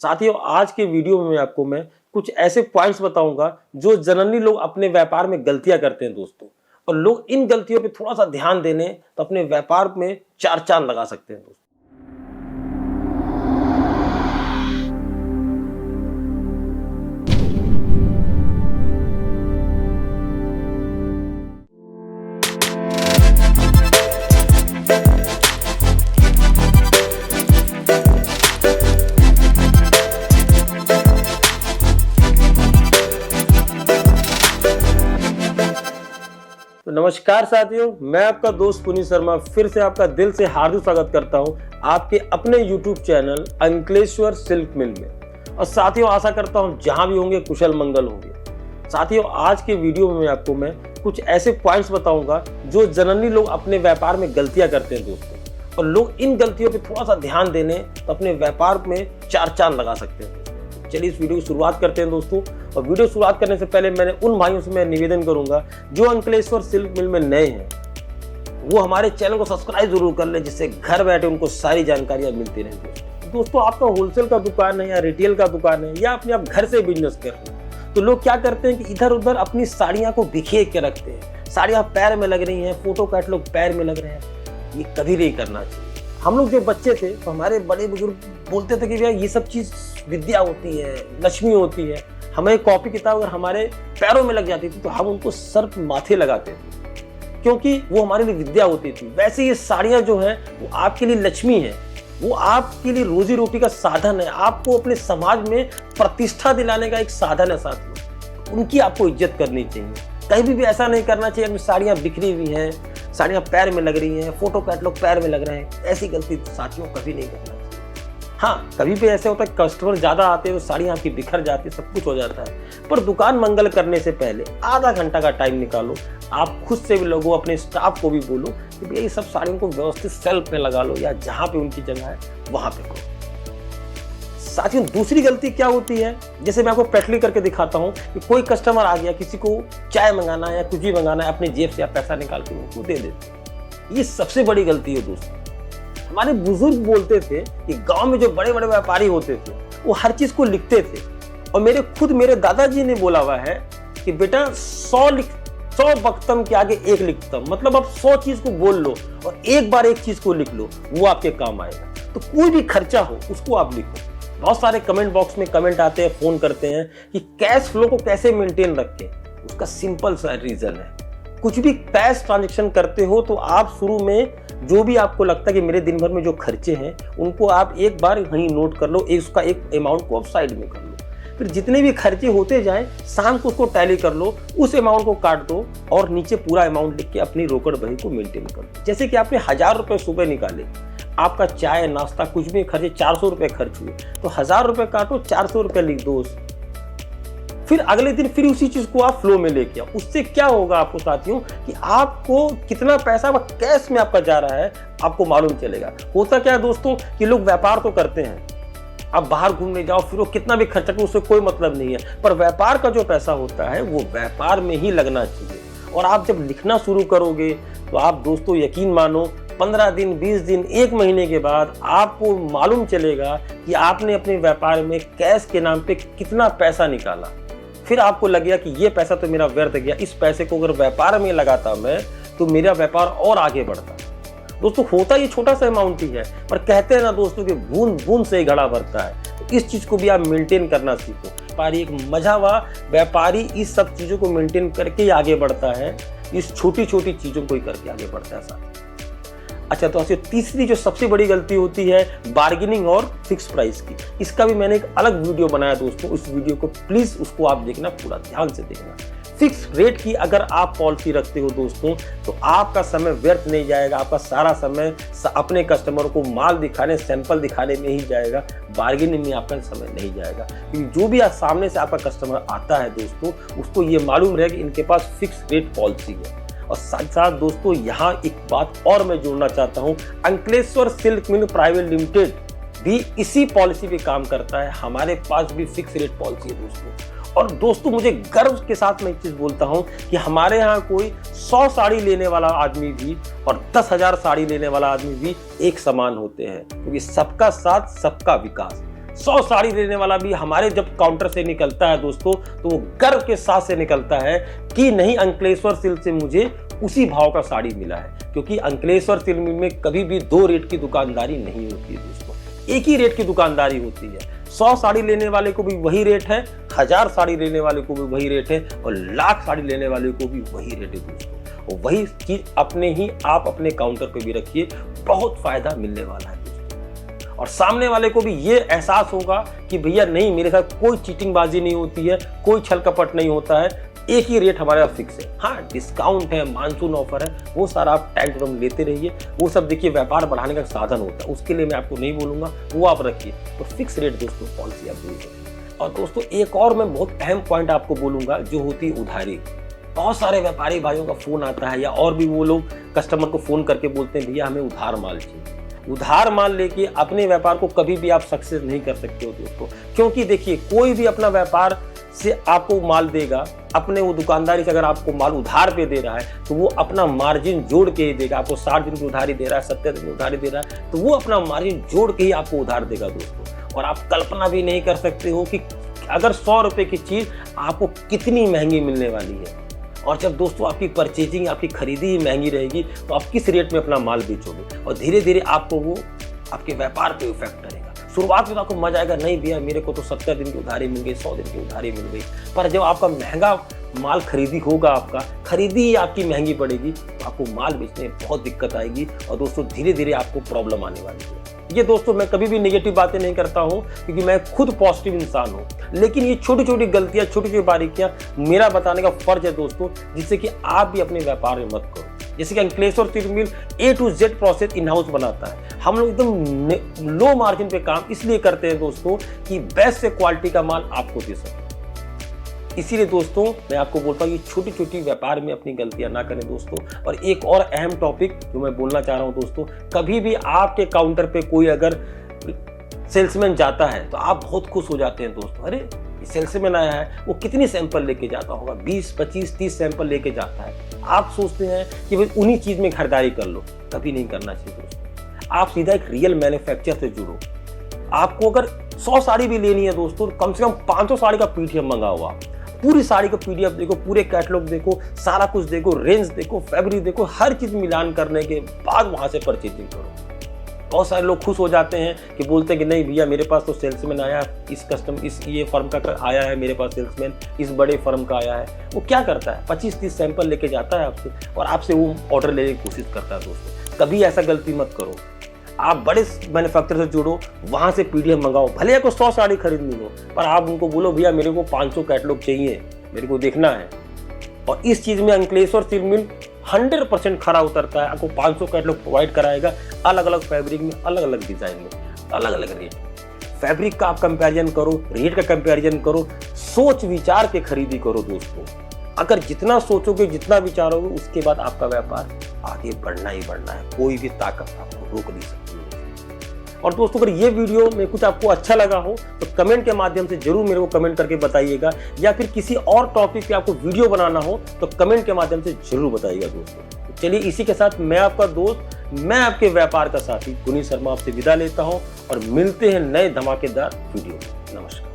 साथियों, आज के वीडियो में आपको मैं कुछ ऐसे पॉइंट्स बताऊंगा जो जनरली लोग अपने व्यापार में गलतियां करते हैं दोस्तों, और लोग इन गलतियों पे थोड़ा सा ध्यान देने तो अपने व्यापार में चार चांद लगा सकते हैं दोस्तों। तो नमस्कार साथियों, मैं आपका दोस्त पुनीत शर्मा फिर से आपका दिल से हार्दिक स्वागत करता हूं आपके अपने YouTube चैनल अंकलेश्वर सिल्क मिल में। और साथियों, आशा करता हूं जहां भी होंगे कुशल मंगल होंगे। साथियों, आज के वीडियो में आपको मैं कुछ ऐसे पॉइंट्स बताऊंगा जो जनरली लोग अपने व्यापार में गलतियां करते हैं दोस्तों, और लोग इन गलतियों पर थोड़ा सा ध्यान देने तो अपने व्यापार में चार चांद लगा सकते हैं। चलिए इस वीडियो की शुरुआत करते हैं दोस्तों। और वीडियो शुरुआत करने से पहले मैंने उन भाइयों से मैं निवेदन करूंगा जो अंकलेश्वर सिल्क मिल में नए हैं, वो हमारे चैनल को सब्सक्राइब जरूर कर लें, जिससे घर बैठे उनको सारी जानकारियां मिलती रहें। दोस्तों, आपका होलसेल का दुकान है या रिटेल का दुकान है या अपने आप घर से बिजनेस कर रहे हैं, तो लोग क्या करते हैं कि इधर उधर अपनी साड़ियां को बिखेर के रखते हैं। साड़ियां पैर में लग रही हैं, फोटो कैटलॉग पैर में लग रहे हैं। ये कभी नहीं करना चाहिए। हम लोग जो बच्चे थे तो हमारे बड़े बुजुर्ग बोलते थे कि भैया ये सब चीज विद्या होती है, लक्ष्मी होती है। हमें कॉपी किताब अगर हमारे पैरों में लग जाती थी तो हम उनको सर माथे लगाते थे, क्योंकि वो हमारे लिए विद्या होती थी। वैसे ये साड़ियां जो हैं वो आपके लिए लक्ष्मी है, वो आपके लिए रोजी रोटी का साधन है, आपको अपने समाज में प्रतिष्ठा दिलाने का एक साधन है। साथियों, उनकी आपको इज्जत करनी चाहिए। कहीं भी ऐसा नहीं करना चाहिए कि साड़ियां बिखरी हुई हैं, साड़ियां पैर में लग रही हैं, फोटो कैटलॉग पैर में लग रहे हैं। ऐसी गलती साथियों कभी नहीं करना चाहिए। हाँ, कभी भी ऐसे होता है कस्टमर ज्यादा आते हैं तो साड़ियां आपकी बिखर जाती है, सब कुछ हो जाता है। पर दुकान मंगल करने से पहले आधा घंटा का टाइम निकालो, आप खुद से भी लोगों, अपने स्टाफ को भी बोलो कि भैया ये सब साड़ियों को व्यवस्थित सेल्फ में लगा लो, या जहां पे उनकी जगह है वहां पे करो। साथियों, दूसरी गलती क्या होती है, जैसे मैं आपको प्रैक्टिकली करके दिखाता हूं कि कोई कस्टमर आ गया, किसी को चाय मंगाना है या कुछ भी मंगाना है, अपनी जेब से आप पैसा निकाल के उनको दे देते। ये सबसे बड़ी गलती है दोस्तों। हमारे बुजुर्ग बोलते थे कि गांव में जो बड़े बड़े व्यापारी होते थे वो हर चीज को लिखते थे। और मेरे दादाजी ने बोला हुआ है कि बेटा 100 बख्तम के आगे एक लिखतम, मतलब आप 100 चीज को बोल लो और एक बार एक चीज को लिख लो, वो आपके काम आएगा। तो कोई भी खर्चा हो उसको आप लिखो। बहुत सारे कमेंट बॉक्स में कमेंट आते हैं, फोन करते हैं कि कैश फ्लो को कैसे मेंटेन रखें। उसका सिंपल सा रीजन है, कुछ भी कैश ट्रांजैक्शन करते हो तो आप शुरू में जो भी आपको लगता है कि मेरे दिन भर में जो खर्चे हैं उनको आप एक बार वहीं नोट कर लो, उसका एक अमाउंट को आप साइड में कर लो। फिर जितने भी खर्चे होते जाएं शाम को उसको टैली कर लो, उस अमाउंट को काट दो और नीचे पूरा अमाउंट लिख के अपनी रोकड़ बही को मेंटेन कर दो। जैसे कि आपने 1000 रुपये सुबह निकाले, आपका चाय नाश्ता कुछ भी खर्चे 400 रुपये खर्च हुए, तो 1000 रुपये काटो, 400 रुपये लिख दो। फिर अगले दिन फिर उसी चीज को आप फ्लो में लेके आओ। उससे क्या होगा आपको साथियों कि आपको कितना पैसा कैश में आपका जा रहा है आपको मालूम चलेगा। होता क्या है दोस्तों कि लोग व्यापार तो करते हैं, आप बाहर घूमने जाओ फिर वो कितना भी खर्चा करो उससे कोई मतलब नहीं है, पर व्यापार का जो पैसा होता है वो व्यापार में ही लगना चाहिए। और आप जब लिखना शुरू करोगे तो आप दोस्तों यकीन मानो 15 दिन, 20 दिन, 1 महीने के बाद आपको मालूम चलेगा कि आपने अपने व्यापार में कैश के नाम पे कितना पैसा निकाला। फिर आपको लगेगा कि ये पैसा तो मेरा व्यर्थ गया, इस पैसे को अगर व्यापार में लगाता मैं तो मेरा व्यापार और आगे बढ़ता। दोस्तों, होता ये छोटा सा अमाउंट ही है, पर कहते हैं ना दोस्तों कि बूंद बूंद से ही घड़ा भरता है। तो इस चीज को भी आप मेंटेन करना सीखो। व्यापारी एक मजावा व्यापारी इस सब चीजों को मेंटेन करके ही आगे बढ़ता है, इस छोटी छोटी चीजों को ही करके आगे बढ़ता है साथ। अच्छा, तो तीसरी जो सबसे बड़ी गलती होती है बार्गेनिंग और फिक्स प्राइस की। इसका भी मैंने एक अलग वीडियो बनाया दोस्तों, उस वीडियो को प्लीज उसको आप देखना, पूरा ध्यान से देखना। फिक्स रेट की अगर आप पॉलिसी रखते हो दोस्तों तो आपका समय व्यर्थ नहीं जाएगा, आपका सारा समय अपने कस्टमर को माल दिखाने, सैंपल दिखाने में ही जाएगा, बार्गेनिंग में आपका समय नहीं जाएगा। क्योंकि जो भी सामने से आपका कस्टमर आता है दोस्तों उसको ये मालूम रहे कि इनके पास फिक्स रेट पॉलिसी है। और साथ साथ दोस्तों यहाँ एक बात और मैं जोड़ना चाहता हूँ, Ankleshwar silk mill private limited भी इसी पॉलिसी पे काम करता है। हमारे पास भी फिक्स रेट पॉलिसी है दोस्तों। और दोस्तों, मुझे गर्व के साथ मैं एक चीज बोलता हूँ कि हमारे यहाँ कोई 100 साड़ी लेने वाला आदमी भी और 10,000 साड़ी लेने वाला आदमी भी एक समान होते हैं, क्योंकि सबका साथ सबका विकास। 100 साड़ी लेने वाला भी हमारे जब काउंटर से निकलता है दोस्तों, तो वो गर्व के साथ से निकलता है कि नहीं, अंकलेश्वर सिल्क से मुझे उसी भाव का साड़ी मिला है। क्योंकि अंकलेश्वर सिल्क मिल में कभी भी 2 रेट की दुकानदारी नहीं होती है दोस्तों, एक ही रेट की दुकानदारी होती है। 100 साड़ी लेने वाले को भी वही रेट है, 1000 साड़ी लेने वाले को भी वही रेट है, और लाख साड़ी लेने वाले को भी वही रेट है दोस्तों। और वही चीज आप अपने काउंटर पे भी रखिए, बहुत फायदा मिलने वाला है दोस्तों। और सामने वाले को भी ये एहसास होगा कि भैया नहीं, मेरे साथ कोई चीटिंगबाजी नहीं होती है, कोई छल कपट नहीं होता है, एक ही रेट हमारा फिक्स है। हाँ, डिस्काउंट है, मानसून ऑफर है, वो सारा आप टाइम टू टाइम लेते रहिए। वो सब देखिए व्यापार बढ़ाने का साधन होता है, उसके लिए मैं आपको नहीं बोलूंगा, वो आप रखिए। तो फिक्स रेट दोस्तों पॉलिसी आप यूज करिए। और दोस्तों एक और मैं बहुत अहम पॉइंट आपको बोलूंगा, जो होती है उधारी। बहुत सारे व्यापारी भाइयों का फोन आता है, या और भी वो लोग कस्टमर को फोन करके बोलते हैं भैया हमें उधार माल चाहिए। उधार माल लेके अपने व्यापार को कभी भी आप सक्सेस नहीं कर सकते हो दोस्तों। क्योंकि देखिए, कोई भी अपना व्यापार से आपको माल देगा, अपने वो दुकानदारी से अगर आपको माल उधार पे दे रहा है, तो वो अपना मार्जिन जोड़ के ही देगा। आपको 60 दिन की उधारी दे रहा है, 70 दिन की उधारी दे रहा है, तो वो अपना मार्जिन जोड़ के ही आपको उधार देगा दोस्तों। और आप कल्पना भी नहीं कर सकते हो कि अगर 100 रुपए की चीज आपको कितनी महंगी मिलने वाली है। और जब दोस्तों आपकी परचेजिंग, आपकी खरीदी ही महंगी रहेगी, तो आप किस रेट में अपना माल बेचोगे, और धीरे धीरे आपको वो आपके व्यापार पे इफेक्ट करेगा। शुरुआत में तो आपको मजा आएगा, नहीं भैया मेरे को तो 70 दिन की उधारी मिल गई, 100 दिन की उधारी मिल गई। पर जब आपका महंगा माल खरीदी होगा, आपका खरीदी ही आपकी महंगी पड़ेगी, तो आपको माल बेचने में बहुत दिक्कत आएगी, और दोस्तों धीरे धीरे आपको प्रॉब्लम आने वाली है। ये दोस्तों मैं कभी भी नेगेटिव बातें नहीं करता हूँ, क्योंकि मैं खुद पॉजिटिव इंसान हूँ। लेकिन ये छोटी छोटी गलतियाँ, छोटी छोटी बारीकियाँ मेरा बताने का फर्ज है दोस्तों, जिससे कि आप भी अपने व्यापार में मत करो। जैसे कि Ankleshwar silk mill A to Z process in house बनाता है। हम लोग एकदम लो मार्जिन पे काम इसलिए करते हैं दोस्तों कि बेस्ट से क्वालिटी का माल आपको दे सके। इसीलिए दोस्तों मैं आपको बोलता हूँ, ये छोटी छोटी व्यापार में अपनी गलतियां ना करें दोस्तों। और एक और अहम टॉपिक जो मैं बोलना चाह रहा हूँ दोस्तों, कभी भी आपके काउंटर पे कोई अगर सेल्समैन जाता है, तो आप बहुत खुश हो जाते हैं दोस्तों। अरे सेल्समैन आया है, वो कितनी सैंपल लेके जाता होगा, 20, 25, 30 सैंपल लेके जाता है। आप सोचते हैं कि भाई उन्हीं चीज में खरीदारी कर लो, कभी नहीं करना चाहिए दोस्तों। आप सीधा एक रियल मैन्युफैक्चरर से जुड़ो। आपको अगर 100 साड़ी भी लेनी है दोस्तों, कम से कम 500 साड़ी का पीडीएफ मंगाओ। आप पूरी साड़ी का पीडीएफ देखो, पूरे कैटलॉग देखो, सारा कुछ देखो, रेंज देखो, फैब्रिक देखो, हर चीज मिलान करने के बाद वहां से परचेजिंग करो। बहुत सारे लोग खुश हो जाते हैं कि बोलते हैं कि नहीं भैया मेरे पास तो सेल्समैन आया, इस ये फर्म का आया है, मेरे पास सेल्समैन इस बड़े फर्म का आया है। वो क्या करता है, 25-30 सैंपल लेके जाता है आपसे, और आपसे वो ऑर्डर लेने की कोशिश करता है दोस्तों। कभी ऐसा गलती मत करो। आप बड़े मैन्युफैक्चरर से जुड़ो, वहां से पीडीएफ मंगाओ। भले आपको 100 साड़ी खरीदनी हो, पर आप उनको बोलो भैया मेरे को 500 कैटलॉग चाहिए, मेरे को देखना है। और इस चीज में अंकलेश्वर सिल्क मिल 100% खरा उतरता है। आपको 500 कैटलॉग प्रोवाइड कराएगा, अलग अलग फैब्रिक में, अलग अलग डिजाइन में, अलग अलग रेट। फैब्रिक का आप कंपैरिजन करो, रेट का कंपैरिजन करो, सोच विचार के खरीदी करो दोस्तों। अगर जितना सोचोगे, जितना विचारोगे, उसके बाद आपका व्यापार आगे बढ़ना ही बढ़ना है। कोई भी ताकत आपको रोक नहीं सकती। और दोस्तों अगर ये वीडियो में कुछ आपको अच्छा लगा हो, तो कमेंट के माध्यम से जरूर मेरे को कमेंट करके बताइएगा, या फिर किसी और टॉपिक पे आपको वीडियो बनाना हो तो कमेंट के माध्यम से जरूर बताइएगा दोस्तों। तो चलिए इसी के साथ मैं आपका दोस्त, मैं आपके व्यापार का साथी पुनीत शर्मा आपसे विदा लेता हूं, और मिलते हैं नए धमाकेदार वीडियो में। नमस्कार।